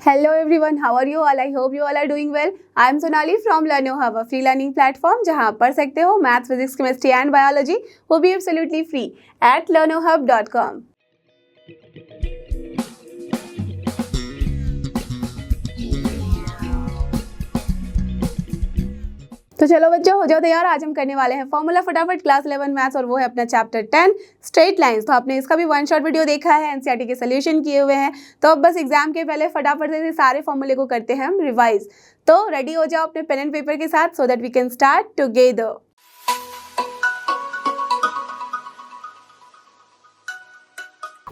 Hello everyone, how are you all? I hope you all are doing well. I am Sonali from LearnoHub, a free learning platform जहां आप पढ़ सकते हो maths, physics, chemistry and biology, वो भी absolutely free at learnohub.com। तो चलो बच्चों, हो जाओ तैयार। आज हम करने वाले हैं फॉर्मूला फटाफट क्लास 11 मैथ्स, और वो है अपना चैप्टर 10 स्ट्रेट लाइंस। तो आपने इसका भी वन शॉट वीडियो देखा है, एनसीईआरटी के सोल्यूशन किए हुए हैं। तो अब बस एग्जाम के पहले फटाफट से सारे फॉर्मूले को करते हैं हम रिवाइज। तो रेडी हो जाओ अपने पेन एंड पेपर के साथ, so that we can start together.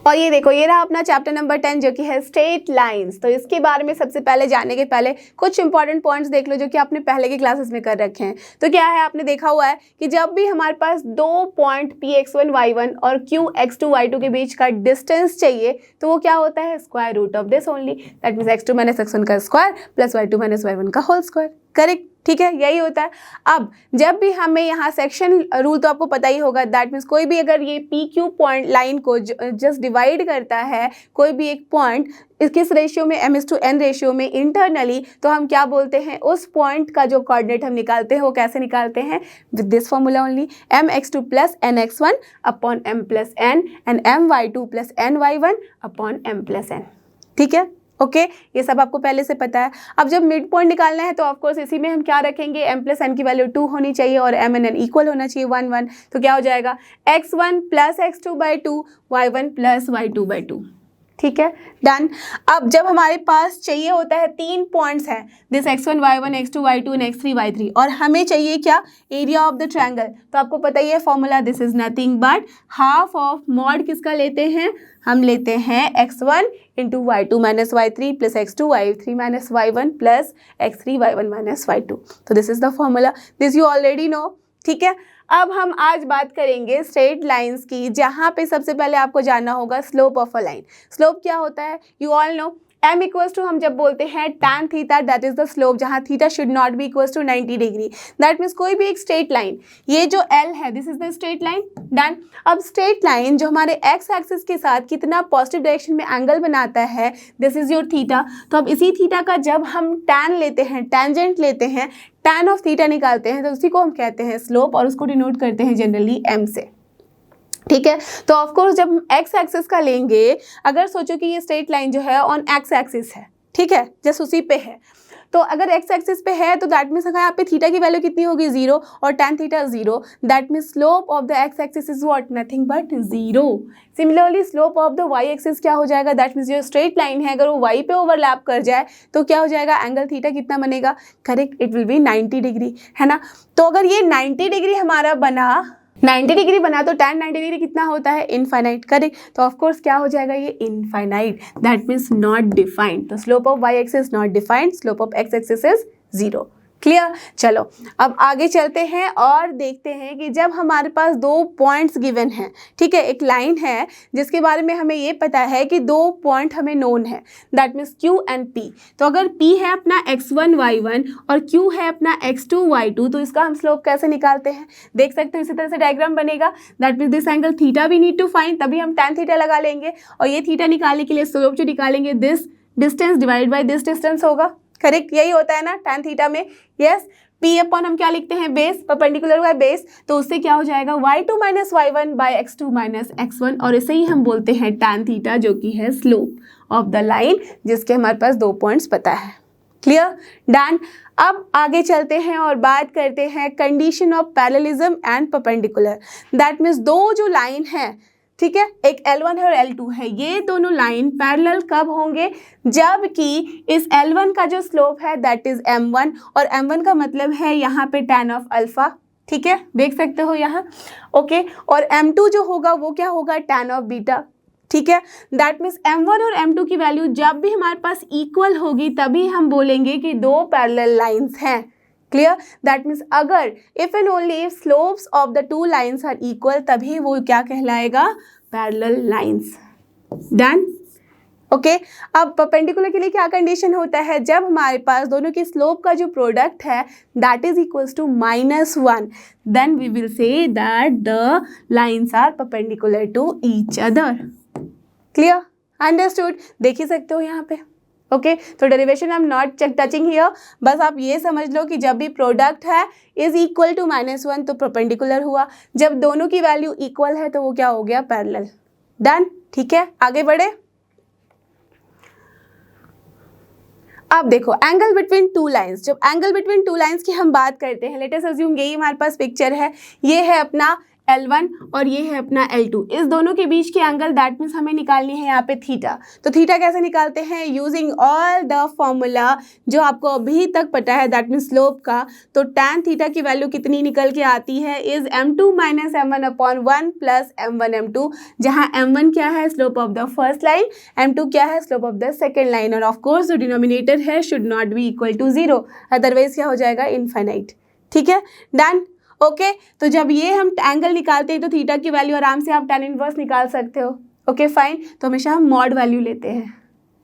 और ये देखो, ये रहा अपना चैप्टर नंबर 10 जो कि है स्ट्रेट लाइंस। तो इसके बारे में सबसे पहले जानने के पहले कुछ इंपॉर्टेंट पॉइंट्स देख लो जो कि आपने पहले की क्लासेस में कर रखे हैं। तो क्या है, आपने देखा हुआ है कि जब भी हमारे पास दो पॉइंट Px1 y1 और Qx2 y2 के बीच का डिस्टेंस चाहिए तो वो क्या होता है, square root of this only. That means x2 minus x1 का square plus y2 minus y1 का होल स्क्वायर। करेक्ट, ठीक है, यही होता है। अब जब भी हमें यहाँ सेक्शन रूल तो आपको पता ही होगा, दैट मीन्स कोई भी अगर ये पी क्यू पॉइंट लाइन को जस्ट डिवाइड करता है, कोई भी एक पॉइंट किस रेशियो में, m/n रेशियो में इंटरनली, तो हम क्या बोलते हैं, उस पॉइंट का जो कोऑर्डिनेट हम निकालते हैं वो कैसे निकालते हैं, with this formula only, mx2 plus nx1 upon m plus n and my2 plus ny1 upon m plus n। ठीक है, ओके, ये सब आपको पहले से पता है। अब जब मिड पॉइंट निकालना है तो ऑफकोर्स इसी में हम क्या रखेंगे, m प्लस n की वैल्यू 2 होनी चाहिए और m एंड n इक्वल होना चाहिए 1 1। तो क्या हो जाएगा, x1 plus x2/2 y1 plus y2/2। ठीक है, डन। अब जब हमारे पास चाहिए होता है तीन पॉइंट्स हैं, this x1 y1 x2 y2 and x3 y3, और हमें चाहिए क्या, एरिया ऑफ द ट्रायंगल। तो आपको पता ही है formula, this is nothing but half of mod किसका लेते हैं, हम लेते हैं x1 into y2 minus y3 plus x2 y3 minus y1 plus x3 y1 minus y2। तो this is the formula, this you already know. ठीक है, अब हम आज बात करेंगे स्ट्रेट लाइंस की, जहाँ पे सबसे पहले आपको जानना होगा slope of a line. Slope क्या होता है, you all know, m equals to हम जब बोलते हैं tan theta, that is the slope, जहाँ theta should not be equals to 90 degree. That means कोई भी एक स्ट्रेट लाइन, ये जो L है, this is the straight line, done. अब स्ट्रेट लाइन जो हमारे x एक्सिस के साथ कितना पॉजिटिव डायरेक्शन में एंगल बनाता है, दिस इज योर थीटा। तो अब इसी थीटा का जब हम tan लेते हैं, टेंजेंट लेते हैं, tan ऑफ थीटा निकालते हैं, तो उसी को हम कहते हैं स्लोप, और उसको डिनोट करते हैं जनरली m से। ठीक है, तो ऑफकोर्स जब हम एक्स एक्सिस का लेंगे, अगर सोचो कि ये स्ट्रेट लाइन जो है ऑन एक्स एक्सिस है, ठीक है, जस्ट उसी पे है, तो अगर एक्स एक्सिस पे है तो दैट मीन्स यहाँ पे थीटा की वैल्यू कितनी होगी, 0, और tan theta 0, that means slope of the X axis is what, nothing but 0। Similarly slope of the Y axis क्या हो जाएगा, दैट मीन्स जो स्ट्रेट लाइन है अगर वो वाई पे ओवरलैप कर जाए तो क्या हो जाएगा, एंगल थीटा कितना बनेगा, correct, it will be 90 degree, है ना। तो अगर ये 90 डिग्री हमारा बना, 90 डिग्री बना, तो tan 90 डिग्री कितना होता है, इनफाइनाइट, करेक्ट। तो ऑफकोर्स क्या हो जाएगा, ये infinite, that means not defined. तो slope of y axis not defined, slope of x axis is 0। Clear, चलो अब आगे चलते हैं और देखते हैं कि जब हमारे पास दो पॉइंट्स गिवन हैं, ठीक है, एक लाइन है जिसके बारे में हमें ये पता है कि दो पॉइंट हमें नोन है, that means Q and P। तो अगर P है अपना x1 y1 और Q है अपना x2 y2, तो इसका हम स्लोप कैसे निकालते हैं, देख सकते हो, इसी तरह से डायग्राम बनेगा। That means this angle theta we need to find, तभी हम tan थीटा लगा लेंगे, और ये थीटा निकालने के लिए स्लोप जो निकालेंगे, this distance divide by this distance होगा। करेक्ट, यही होता है ना tan थीटा में, यस। P अपॉन हम क्या लिखते हैं, बेस, परपेंडिकुलर बाय बेस, तो उससे क्या हो जाएगा, y2 minus y1 bye x2 minus x1, और इसे ही हम बोलते हैं tan थीटा, जो कि है स्लोप ऑफ द लाइन जिसके हमारे पास दो पॉइंट्स पता है। Clear, done. अब आगे चलते हैं और बात करते हैं condition of parallelism and perpendicular. That means दो जो लाइन है, ठीक है, एक L1 है और L2 है, ये दोनों लाइन पैरेलल कब होंगे, जबकि इस L1 का जो स्लोप है दैट इज m1, और m1 का मतलब है यहाँ पे tan ऑफ अल्फा, ठीक है, देख सकते हो यहाँ, ओके, और m2 जो होगा वो क्या होगा, tan ऑफ बीटा। ठीक है, दैट मीन्स m1 और m2 की वैल्यू जब भी हमारे पास इक्वल होगी तभी हम बोलेंगे कि दो पैरेलल लाइंस हैं। क्लियर, दैट मीन्स अगर if and only if slopes of the two lines are equal, तभी वो क्या कहलाएगा, पैरेलल लाइंस। Done, okay. अब परपेंडिकुलर के लिए क्या कंडीशन होता है, जब हमारे पास दोनों की स्लोप का जो प्रोडक्ट है that is equals to -1, then we will say that the lines are perpendicular to each other. Clear, understood, देख ही सकते हो यहाँ पे, ओके तो derivation I am not touching here, बस आप ये समझ लो कि जब भी प्रोडक्ट है इज इक्वल टू -1 तो परपेंडिकुलर हुआ, जब दोनों की वैल्यू इक्वल है तो वो क्या हो गया, पैरेलल। डन, ठीक है, आगे बढ़े। अब देखो एंगल बिटवीन टू लाइंस, जब एंगल बिटवीन टू लाइंस की हम बात करते हैं, लेट अस अज्यूम यही हमारे पास पिक्चर है, ये है अपना L1 और ये है अपना L2, इस दोनों के बीच की एंगल दैट मीन्स हमें निकालनी है यहाँ पे थीटा। तो थीटा कैसे निकालते हैं, यूजिंग ऑल द फॉर्मूला जो आपको अभी तक पता है दैट मीन्स स्लोप का। तो tan थीटा की वैल्यू कितनी निकल के आती है, is m2 - m1 upon 1 plus m1 m2, जहाँ m1 क्या है, slope of the first line, m2 क्या है, slope of the second line, और ऑफकोर्स जो डिनोमिनेटर है should not be equal to 0, otherwise क्या हो जाएगा, इनफाइनाइट। ठीक है, डन। ओके तो जब ये हम एंगल निकालते हैं तो थीटा की वैल्यू आराम से आप tan इनवर्स निकाल सकते हो। ओके फाइन, तो हमेशा हम मॉड वैल्यू लेते हैं।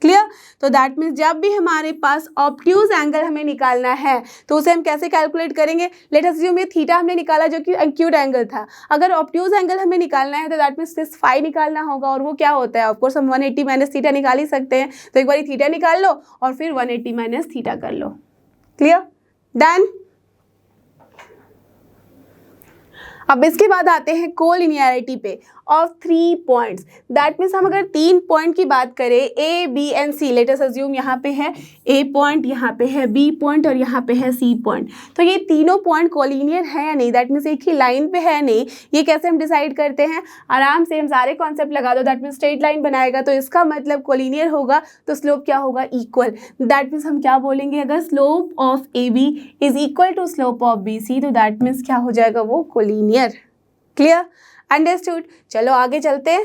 क्लियर, तो दैट मीन्स जब भी हमारे पास ऑब्ट्यूज एंगल हमें निकालना है तो उसे हम कैसे कैलकुलेट करेंगे, लेट अस अज्यूम ये थीटा हमने निकाला जो कि एक्यूट एंगल था, अगर ऑब्ट्यूज एंगल हमें निकालना है तो दैट मीन्स सिर्फ फाई निकालना होगा, और वो क्या होता है, ऑफकोर्स हम 180 माइनस थीटा निकाल ही सकते हैं, तो एक बार थीटा निकाल लो और फिर 180 माइनस थीटा कर लो। Clear, done. अब इसके बाद आते हैं कोलिनियरिटी पे ऑफ 3 पॉइंट्स, दैट मीन्स हम अगर 3 पॉइंट की बात करें A B and C, let us assume यहाँ पे है ए पॉइंट, यहाँ पे है बी पॉइंट और यहाँ पे है सी पॉइंट, तो ये तीनों पॉइंट कोलिनियर है या नहीं, दैट मीन्स एक ही लाइन पे है नहीं, ये कैसे हम डिसाइड करते हैं, आराम से हम सारे कॉन्सेप्ट लगा दो, दैट मीन्स स्ट्रेट लाइन बनाएगा तो इसका मतलब कोलिनियर होगा, तो स्लोप क्या होगा, इक्वल। दैट मीन्स हम क्या बोलेंगे, अगर slope of A B is equal to slope of B C, तो दैट मीन्स क्या हो जाएगा, वो कोलिनियर। Clear, understood. चलो आगे चलते हैं।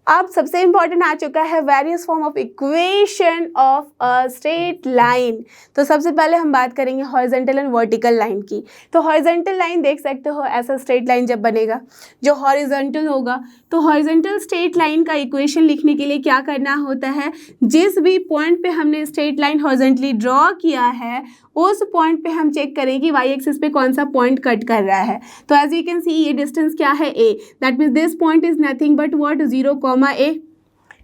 अब सबसे इंपॉर्टेंट आ चुका है various form of equation of a straight line. तो सबसे पहले हम बात करेंगे हॉरिजॉन्टल एंड वर्टिकल लाइन की। तो हॉरिजॉन्टल लाइन देख सकते हो, ऐसा स्ट्रेट लाइन जब बनेगा जो हॉरिजॉन्टल होगा, तो हॉरिजॉन्टल स्ट्रेट लाइन का इक्वेशन लिखने के लिए क्या करना होता है, जिस भी पॉइंट पे हमने स्ट्रेट लाइन हॉरिजॉन्टली ड्रॉ किया है उस पॉइंट पे हम चेक करें कि वाई एक्सिस पे कौन सा पॉइंट कट कर रहा है। तो एज यू कैन सी ये डिस्टेंस क्या है, a, that means this point is nothing but what, 0, a.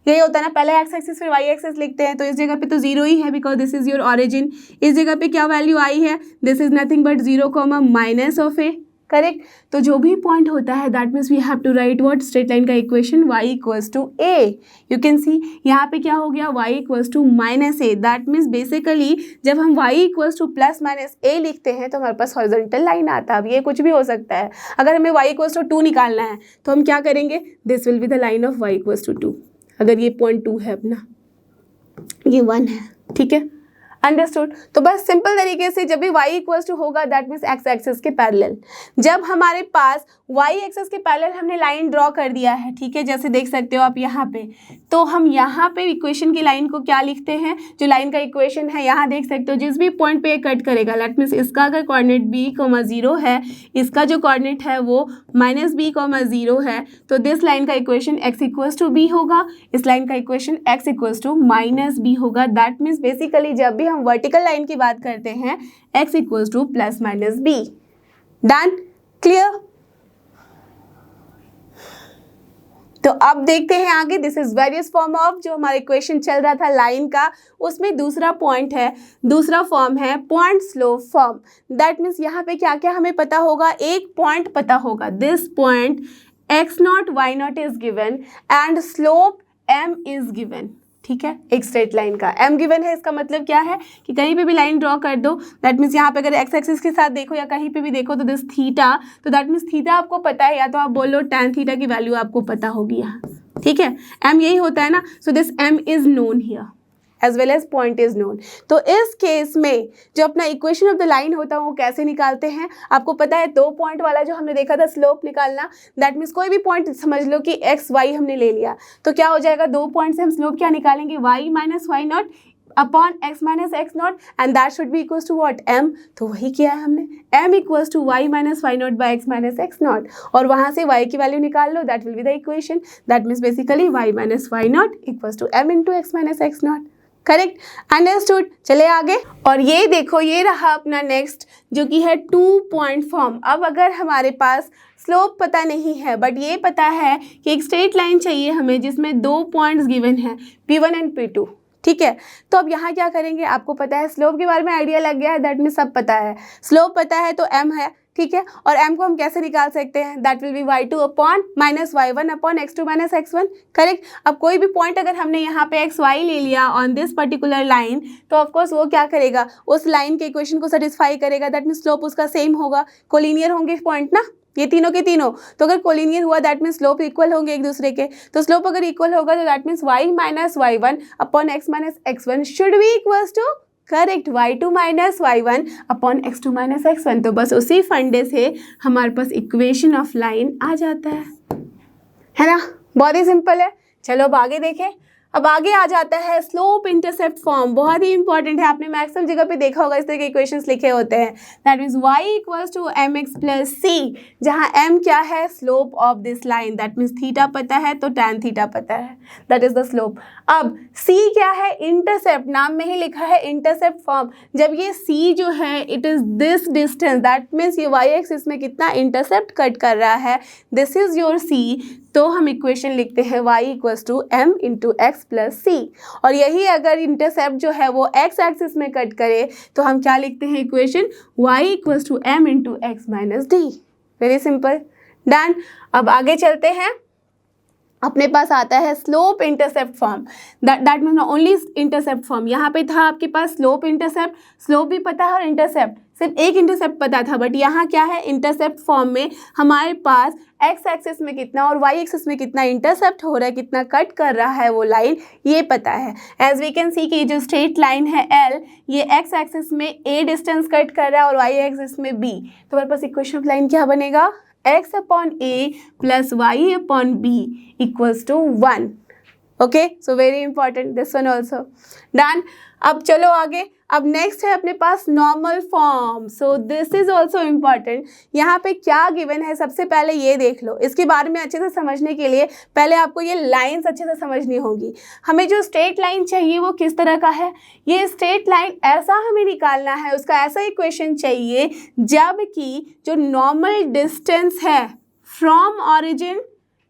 यही होता है ना, पहले एक्स एक्सिस फिर वाई एक्सिस लिखते हैं, तो इस जगह पे तो 0 ही है because this is your origin. इस जगह पे क्या वैल्यू आई है, this is nothing but 0, minus of a, correct. तो जो भी पॉइंट होता है that means we have to write what, straight line का equation y equals to a. You can see यहाँ पे क्या हो गया, y equals to minus a, that means basically जब हम y equals to plus minus ए लिखते हैं तो हमारे पास हॉरिजॉन्टल लाइन आता है। अब ये कुछ भी हो सकता है, अगर हमें y इक्वल्स टू 2 निकालना है तो हम क्या करेंगे, this will be the line of y equals to 2, अगर ये पॉइंट 2 है अपना, ये 1 है, ठीक है, अंडरस्टूड। तो बस सिंपल तरीके से जब भी y इक्वल्स टू होगा दैट मीन्स एक्स एक्सिस के पैरेलल, जब हमारे पास y एक्सिस के पैरेलल हमने लाइन ड्रॉ कर दिया है, ठीक है, जैसे देख सकते हो आप यहाँ पे, तो हम यहाँ पे इक्वेशन की लाइन को क्या लिखते हैं, जो लाइन का इक्वेशन है यहाँ देख सकते हो, जिस भी पॉइंट पे कट करेगा दैट मीन्स इसका अगर कोऑर्डिनेट b, 0 है, इसका जो कोऑर्डिनेट है वो -b, 0 है, तो दिस लाइन का equation x equals to b होगा, इस लाइन का equation x equals to -b होगा। दैट मीन्स बेसिकली जब भी हम वर्टिकल लाइन की बात करते हैं x equals to +-b। Done, clear. तो अब देखते हैं आगे, this is various form of, जो हमारा इक्वेशन चल रहा था लाइन का, उसमें दूसरा पॉइंट है, दूसरा फॉर्म है point slope form. That means यहाँ पे क्या क्या हमें पता होगा, एक पॉइंट पता होगा, this point x0 y0 is given and slope m is given, ठीक है, एक स्ट्रेट लाइन का m गिवन है। इसका मतलब क्या है कि कहीं पे भी लाइन ड्रॉ कर दो, दैट मीन्स यहाँ पे अगर x एक्सिस के साथ देखो या कहीं पे भी देखो तो दिस थीटा, तो दैट मीन्स थीटा आपको पता है, या तो आप बोलो tan थीटा की वैल्यू आपको पता होगी यहाँ, ठीक है, m यही होता है ना, so this m is known here as well as point is known. तो इस केस में जो अपना इक्वेशन ऑफ द लाइन होता है वो कैसे निकालते हैं, आपको पता है 2 पॉइंट वाला जो हमने देखा था स्लोप निकालना, दैट मीन्स कोई भी पॉइंट समझ लो कि x y हमने ले लिया, तो क्या हो जाएगा, 2 पॉइंट से हम स्लोप क्या निकालेंगे, y minus y naught upon x minus x naught and that should be equals to what, m। तो वही किया है हमने, m equals to y minus y naught by x minus x naught, और वहाँ से y की वैल्यू निकाल लो, that will be the equation. That means basically y minus y naught equals to m into x minus x naught, correct, understood. चले आगे, और ये देखो ये रहा अपना नेक्स्ट जो कि है 2 पॉइंट फॉर्म। अब अगर हमारे पास स्लोप पता नहीं है बट ये पता है कि एक स्ट्रेट लाइन चाहिए हमें जिसमें 2 पॉइंट्स गिवन है P1 एंड P2, ठीक है। तो अब यहाँ क्या करेंगे, आपको पता है स्लोप के बारे में आइडिया लग गया है, दैट मीन्स सब पता है, स्लोप पता है तो m है, ठीक है। और m को हम कैसे निकाल सकते हैं, that will B y2 upon minus y1 upon x2 minus x1, correct. अब कोई भी पॉइंट अगर हमने यहाँ पे x y ले लिया ऑन दिस पर्टिकुलर लाइन, तो ऑफकोर्स वो क्या करेगा, उस लाइन के इक्वेशन को सेटिस्फाई करेगा, दैट मीन्स स्लोप उसका सेम होगा, कोलिनियर होंगे पॉइंट ना, ये तीनों के तीनों। तो अगर कोलिनियर हुआ दैट मीन्स स्लोप इक्वल होंगे एक दूसरे के, तो स्लोप अगर इक्वल होगा तो that means y minus y1 upon x minus x1 should be equals to, correct, y2 minus y1 upon x2 minus x1। तो बस उसी फंडे से हमारे पास इक्वेशन ऑफ लाइन आ जाता है ना, बहुत ही सिंपल है। चलो अब आगे देखें। अब आगे आ जाता है स्लोप इंटरसेप्ट फॉर्म, बहुत ही इंपॉर्टेंट है, आपने मैक्सिमम जगह पे देखा होगा इस तरह के इक्वेशंस लिखे होते हैं, that means y equals to mx plus c, जहाँ m क्या है, slope of this line, that means theta पता है तो tan थीटा पता है, दैट इज द स्लोप। अब c क्या है, इंटरसेप्ट, नाम में ही लिखा है इंटरसेप्ट फॉर्म, जब ये c जो है it is this distance, that means ये y एक्सिस में कितना इंटरसेप्ट कट कर रहा है, दिस इज योर c, तो हम इक्वेशन लिखते हैं y equals to m into x plus c. और यही अगर इंटरसेप्ट जो है वो x एक्सिस में कट करे तो हम क्या लिखते हैं equation, y equals to m into x minus D. Very simple, done. अब आगे चलते हैं, अपने पास आता है slope intercept form, that means only intercept form. यहाँ पे था आपके पास स्लोप इंटरसेप्ट, स्लोप भी पता है और इंटरसेप्ट, सिर्फ एक इंटरसेप्ट पता था, बट यहाँ क्या है, इंटरसेप्ट फॉर्म में हमारे पास एक्स एक्सिस में कितना और वाई एक्सिस में कितना इंटरसेप्ट हो रहा है, कितना कट कर रहा है वो लाइन, ये पता है। एज वी कैन सी कि जो स्ट्रेट लाइन है L, ये एक्स एक्सिस में A डिस्टेंस कट कर रहा है और वाई एक्सिस में B, तो हमारे पास इक्वेशन ऑफ लाइन क्या बनेगा, x upon a plus y upon b equals to 1। Okay, so very important this one also, done. अब चलो आगे, अब नेक्स्ट है अपने पास normal form, so this is also important. यहाँ पे क्या गिवन है सबसे पहले ये देख लो, इसके बारे में अच्छे से समझने के लिए पहले आपको ये लाइंस अच्छे से समझनी होगी। हमें जो स्ट्रेट लाइन चाहिए वो किस तरह का है, ये स्ट्रेट लाइन ऐसा हमें निकालना है, उसका ऐसा इक्वेशन चाहिए जब कि जो नॉर्मल डिस्टेंस है from origin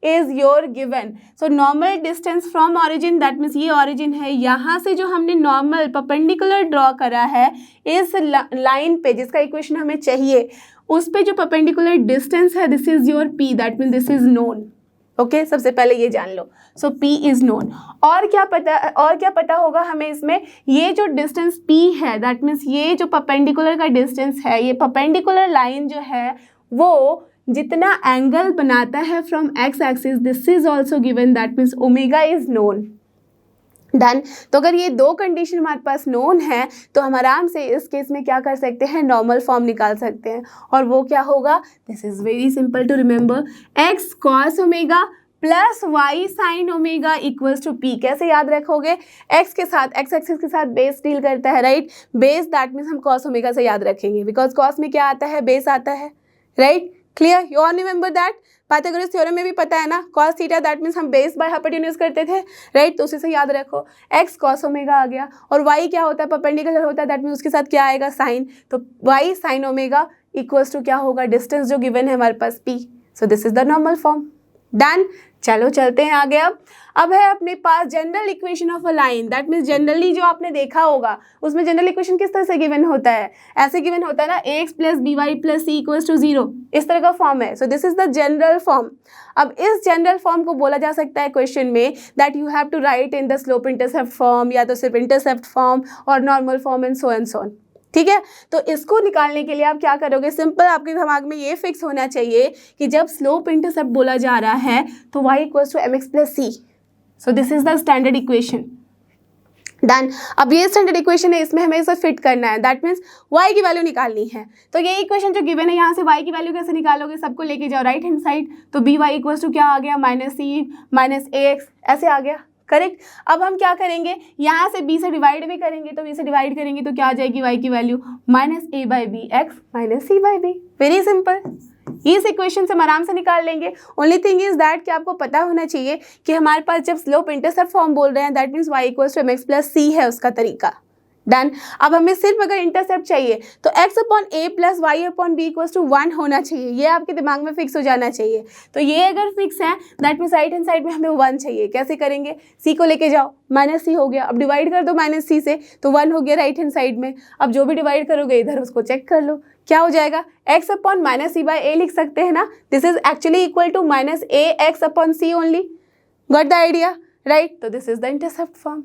is your given, so normal distance from origin, that means ये origin है, यहाँ से जो हमने normal perpendicular draw करा है इस लाइन पे जिसका इक्वेशन हमें चाहिए, उस पे जो perpendicular distance है this is your p, that means this is known। Okay, सबसे पहले ये जान लो, सो p इज नोन। और क्या पता होगा हमें इसमें, ये जो डिस्टेंस p है दैट मीन्स ये जो परपेंडिकुलर का डिस्टेंस है, ये परपेंडिकुलर लाइन जो है वो जितना एंगल बनाता है from x axis, this is also given, that means omega is known, done. तो अगर ये दो कंडीशन हमारे पास नोन है तो हम आराम से इस केस में क्या कर सकते हैं, नॉर्मल फॉर्म निकाल सकते हैं, और वो क्या होगा, this is very simple to remember, X cos omega plus Y sine omega equals to P. कैसे याद रखोगे, एक्स के साथ, एक्स एक्सिस के साथ बेस डील करता है, राइट, बेस दैट मीन्स हम कॉस ओमेगा से याद रखेंगे, बिकॉज कॉस में क्या आता है, बेस आता है, right, clear, you all remember that, Pythagoras theorem में भी पता है ना, कॉस थीटा दैट मीन्स हम बेस बाय हाइपोटेन्यूज करते थे, राइट, तो उसी से याद रखो, एक्स कॉस ओमेगा आ गया, और वाई क्या होता है, परपेंडिकुलर होता है, दैट मीन्स उसके साथ क्या आएगा, साइन, तो y sine omega equals to क्या होगा, डिस्टेंस जो गिवन है हमारे पास p, so this is the normal form, done. चलो चलते हैं आगे। अब है अपने पास general equation of a line, that means generally जो आपने देखा होगा उसमें जनरल इक्वेशन किस तरह से गिवन होता है, ऐसे गिवन होता है ना, ax plus B Y plus C equals to 0, इस तरह का फॉर्म है, so this is the general form. अब इस जनरल फॉर्म को बोला जा सकता है क्वेश्चन में that you have to write in the slope intercept form, या तो सिर्फ इंटरसेप्ट फॉर्म और normal form and so on, ठीक है। तो इसको निकालने के लिए आप क्या करोगे, सिंपल आपके दिमाग में ये फिक्स होना चाहिए कि जब स्लोप इंटरसेप्ट बोला जा रहा है तो y equals to mx plus C, so this is the standard equation, done. अब ये स्टैंडर्ड इक्वेशन है, इसमें हमें इसे फिट करना है, दैट मीन्स y की वैल्यू निकालनी है। तो ये इक्वेशन जो गिवन है, यहाँ से y की वैल्यू कैसे निकालोगे, सबको लेके जाओ राइट हैंड साइड, तो बी वाई इक्वल्स टू क्या आ गया, minus C minus a x, ऐसे आ गया, करेक्ट। अब हम क्या करेंगे, यहाँ से b से डिवाइड भी करेंगे, तो b से डिवाइड करेंगे तो क्या आ जाएगी y की value, minus A by B X minus C by B, very simple. इस इक्वेशन से हम आराम से निकाल लेंगे। ओनली थिंग इज दैट कि आपको पता होना चाहिए कि हमारे पास जब स्लोप इंटरसेप्ट फॉर्म बोल रहे हैं that means y equals to mx plus c है उसका तरीका, डन। अब हमें सिर्फ अगर इंटरसेप्ट चाहिए तो x upon a plus Y upon B equals to 1 होना चाहिए, ये आपके दिमाग में फिक्स हो जाना चाहिए। तो ये अगर फिक्स है that means right hand side में हमें 1 चाहिए। कैसे करेंगे, c को लेके जाओ, माइनस सी हो गया, अब डिवाइड कर दो माइनस सी से तो 1 हो गया राइट हैंड साइड में। अब जो भी डिवाइड करोगे इधर उसको चेक कर लो, क्या हो जाएगा, x upon minus C by a लिख सकते हैं ना, this is actually equal to minus a x upon c only. Got the idea, right. तो this is the intercept form.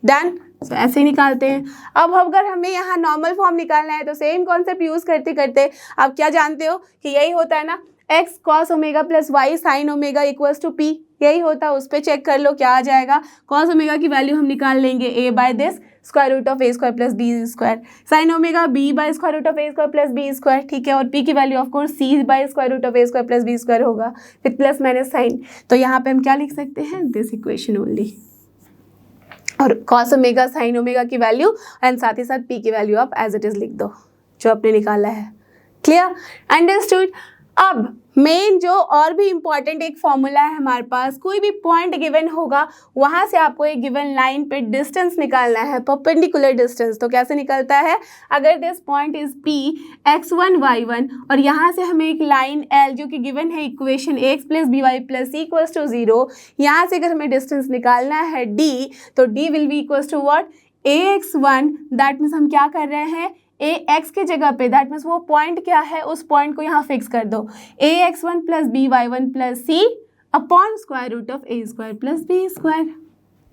Done. तो ऐसे ही निकालते हैं। अब अगर हमें यहाँ नॉर्मल फॉर्म निकालना है तो सेम कॉन्सेप्ट यूज करते करते आप क्या जानते हो कि यही होता है ना, x cos omega plus Y sine omega equals to p, यही होता है। उस पर चेक कर लो क्या आ जाएगा। कॉस ओमेगा की वैल्यू हम निकाल लेंगे a by this square root of A square plus B square, sine omega b by square root of A square plus B square, ठीक है। और p की value of course c by square root of A square plus B square होगा with plus minus sign. तो यहाँ पे हम क्या लिख सकते हैं, दिस इक्वेशन ओनली। और कॉस ओमेगा साइन ओमेगा की वैल्यू एंड साथ ही साथ p की वैल्यू आप एज इट इज लिख दो जो आपने निकाला है। Clear, understood. अब मेन जो और भी इम्पॉर्टेंट एक फॉर्मूला है हमारे पास, कोई भी पॉइंट गिवन होगा वहाँ से आपको एक गिवन लाइन पे डिस्टेंस निकालना है, परपेंडिकुलर डिस्टेंस। तो कैसे निकलता है, अगर this point is p x1 y1 और यहाँ से हमें एक लाइन l जो कि गिवन है equation ax plus B Y plus C equals to 0, यहाँ से अगर हमें डिस्टेंस निकालना है d, तो d will be equals to what, ax1, that means हम क्या कर रहे हैं, ए एक्स के जगह पे दैट मीन्स वो पॉइंट क्या है उस पॉइंट को यहाँ फिक्स कर दो, a x one plus B y one plus c upon square root of A square plus B square.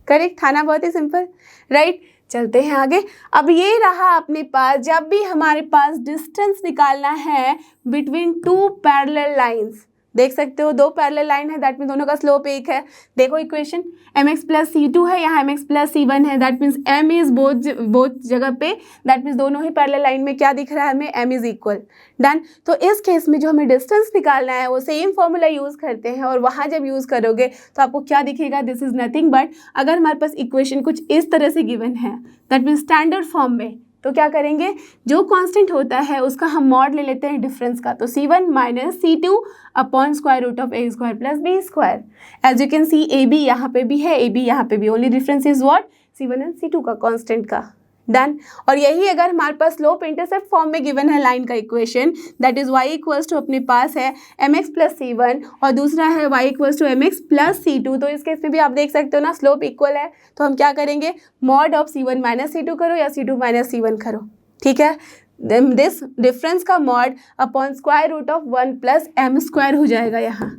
Correct था ना, बहुत ही सिंपल, राइट। चलते हैं आगे। अब ये रहा अपने पास, जब भी हमारे पास डिस्टेंस निकालना है बिटवीन टू पैरेलल लाइंस, देख सकते हो दो पैरेलल लाइन है दैट मीन्स दोनों का स्लोप एक है। देखो equation mx plus C two है, यहाँ mx प्लस सी वन है, that means m is both जगह पे, दैट मीन्स दोनों ही पैरेलल लाइन में क्या दिख रहा है हमें, m इज इक्वल। डन। तो इस केस में जो हमें डिस्टेंस निकालना है वो सेम फॉर्मूला यूज़ करते हैं और वहाँ जब यूज़ करोगे तो आपको क्या दिखेगा, दिस इज नथिंग बट, अगर हमारे पास इक्वेशन कुछ इस तरह से गिवन है दैट मीन्स स्टैंडर्ड फॉर्म में, तो क्या करेंगे, जो कांस्टेंट होता है उसका हम मॉड ले लेते हैं डिफरेंस का, तो c1 minus c2 upon square root of A square plus B square. As you can see A B यहाँ पे भी है, ए बी यहाँ पे भी, only difference is what, c1 and c2 का कांस्टेंट का। डन। और यही अगर हमारे पास स्लोप इंटरसेप्ट फॉर्म में गिवन है लाइन का equation, that is y equals to अपने पास है mx प्लस c1 और दूसरा है y equals to mx plus c2, तो इस केस में भी आप देख सकते हो ना स्लोप इक्वल है, तो हम क्या करेंगे, mod of c1 minus c2 करो या c2 माइनस c1 करो, ठीक है। दिस डिफरेंस का mod upon square root of 1 plus m square हो जाएगा यहाँ।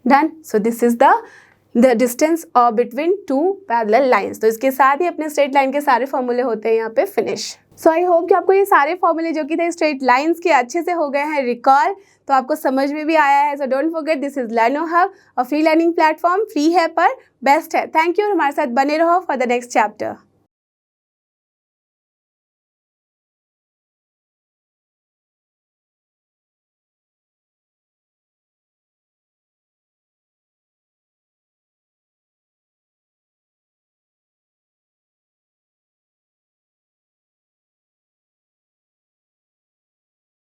Done. So this is the distance between two parallel lines. तो इसके साथ ही अपने स्ट्रेट लाइन के सारे फॉर्मूले होते हैं यहाँ पे फिनिश। सो आई होप कि आपको ये सारे फॉर्मूले जो कि थे स्ट्रेट लाइंस के अच्छे से हो गए हैं रिकॉल, तो आपको समझ में भी आया है। So don't forget this is लर्नो hub, और फ्री लर्निंग प्लेटफॉर्म, फ्री है पर बेस्ट है। थैंक यू और हमारे साथ बने रहो फॉर द नेक्स्ट चैप्टर।